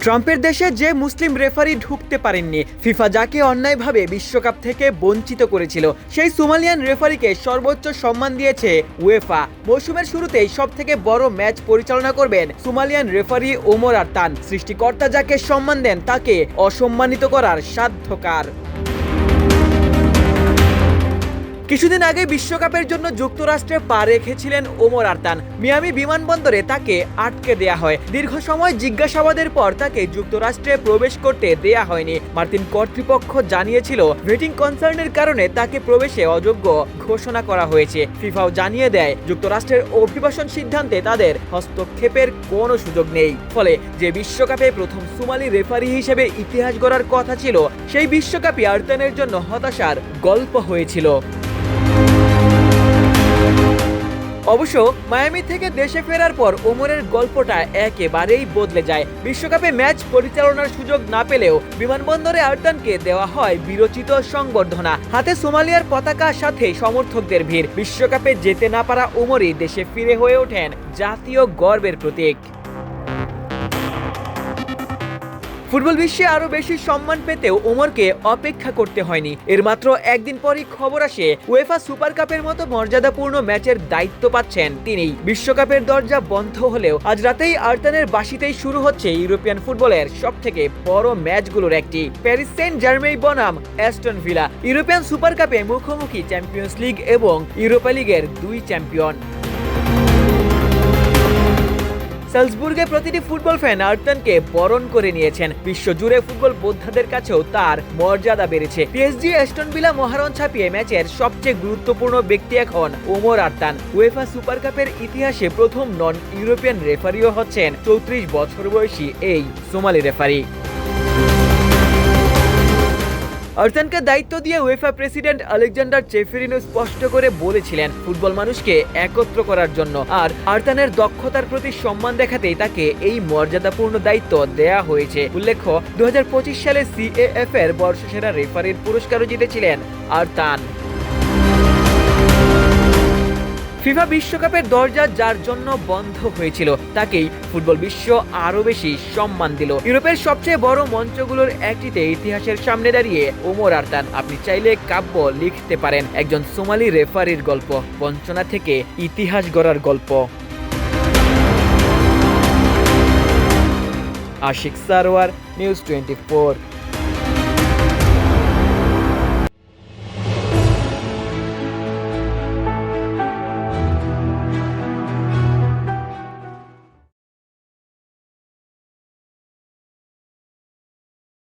ট্রাম্পের দেশে যে মুসলিম রেফারি ঢুকতে পারেননি, ফিফা যাকে অন্যায়ভাবে বিশ্বকাপ থেকে বঞ্চিত করেছিল, সেই সোমালিয়ান রেফারিকে সর্বোচ্চ সম্মান দিয়েছে উয়েফা। মৌসুমের শুরুতেই সবথেকে বড় ম্যাচ পরিচালনা করবেন সোমালিয়ান রেফারি ওমর আরতান। সৃষ্টিকর্তা যাকে সম্মান দেন তাকে অসম্মানিত করার সাধ্য কার? কিছুদিন আগে বিশ্বকাপের জন্য যুক্তরাষ্ট্রে পা রেখেছিলেন ওমর আরতান। মিয়ামি বিমানবন্দরে তাকে আটকে দেয়া হয়। দীর্ঘ সময় জিজ্ঞাসাবাদের পর তাকে যুক্তরাষ্ট্রে প্রবেশ করতে দেয়া হয়নি। মার্কিন কর্তৃপক্ষ জানিয়েছিল ভেটিং কনসার্নের কারণে তাকে প্রবেশে অযোগ্য ঘোষণা করা হয়েছে। ফিফাও জানিয়ে দেয় যুক্তরাষ্ট্রের অভিবাসন সিদ্ধান্তে তাদের হস্তক্ষেপের কোনো সুযোগ নেই। ফলে যে বিশ্বকাপে প্রথম সোমালি রেফারি হিসেবে ইতিহাস গড়ার কথা ছিল, সেই বিশ্বকাপই আরতানের জন্য হতাশার গল্প হয়েছিল। অবশ্য মায়ামি থেকে দেশে ফেরার পর ওমরের গল্পটা একেবারেই বদলে যায়। বিশ্বকাপে ম্যাচ পরিচালনার সুযোগ না পেলেও বিমানবন্দরে আরতানকে দেওয়া হয় বিরচিত সংবর্ধনা। হাতে সোমালিয়ার পতাকা, সাথে সমর্থকদের ভিড়। বিশ্বকাপে যেতে না পারা ওমরই দেশে ফিরে হয়ে ওঠেন জাতীয় গর্বের প্রতীক। ফুটবল বিশ্বে আরো বেশি সম্মান পেতেও ওমরকে অপেক্ষা করতে হয়নি। এর মাত্র একদিন পরই খবর আসে উয়েফা সুপার কাপের মতো মর্যাদাপূর্ণ ম্যাচের দায়িত্ব পাচ্ছেন তিনি। বিশ্বকাপের দরজা বন্ধ হলেও আজ রাতেই আরতানের বাঁশিতেই শুরু হচ্ছে ইউরোপিয়ান ফুটবলের সবথেকে বড় ম্যাচগুলোর একটি। প্যারিস সেন্ট জার্মেই বনাম অ্যাস্টন ভিলা। ইউরোপিয়ান সুপার কাপে মুখোমুখি চ্যাম্পিয়ন্স লিগ এবং ইউরোপা লিগের দুই চ্যাম্পিয়ন। সালজবুর্গে প্রতিটি ফুটবল ফ্যান আরতানকে বরণ করে নিয়েছেন। বিশ্বজুড়ে ফুটবল বোদ্ধাদের কাছেও তার মর্যাদা বেড়েছে। পিএসজি অ্যাস্টন ভিলা মহারণ ছাপিয়ে ম্যাচের সবচেয়ে গুরুত্বপূর্ণ ব্যক্তি এখন ওমর আরতান। উয়েফা সুপার কাপের ইতিহাসে প্রথম নন ইউরোপিয়ান রেফারিও হচ্ছেন 34 বছর বয়সী এই সোমালি রেফারি। আরতানকে দায়িত্ব দিয়ে উয়েফা প্রেসিডেন্ট আলেকজান্ডার চেফেরিনো স্পষ্ট করে বলেছিলেন ফুটবল মানুষকে একত্র করার জন্য। আর আরতানের দক্ষতার প্রতি সম্মান দেখাতেই তাকে এই মর্যাদাপূর্ণ দায়িত্ব দেয়া হয়েছে। উল্লেখ্য, 2025 সালে সিএএফ এর বর্ষসেরা রেফারির পুরস্কারও জিতেছিলেন আরতান। ফিফা বিশ্বকাপের দরজা যার জন্য বন্ধ হয়েছিল, তাকেই ফুটবল বিশ্ব আরো বেশি সম্মান দিল। ইউরোপের সবচেয়ে বড় মঞ্চগুলোর একটিতে ইতিহাসের সামনে দাঁড়িয়ে ওমর আরতান। আপনি চাইলে কাব্য লিখতে পারেন একজন সোমালি রেফারির গল্প, বঞ্চনা থেকে ইতিহাস গড়ার গল্প। আশিক সারোয়ার, নিউজ 24।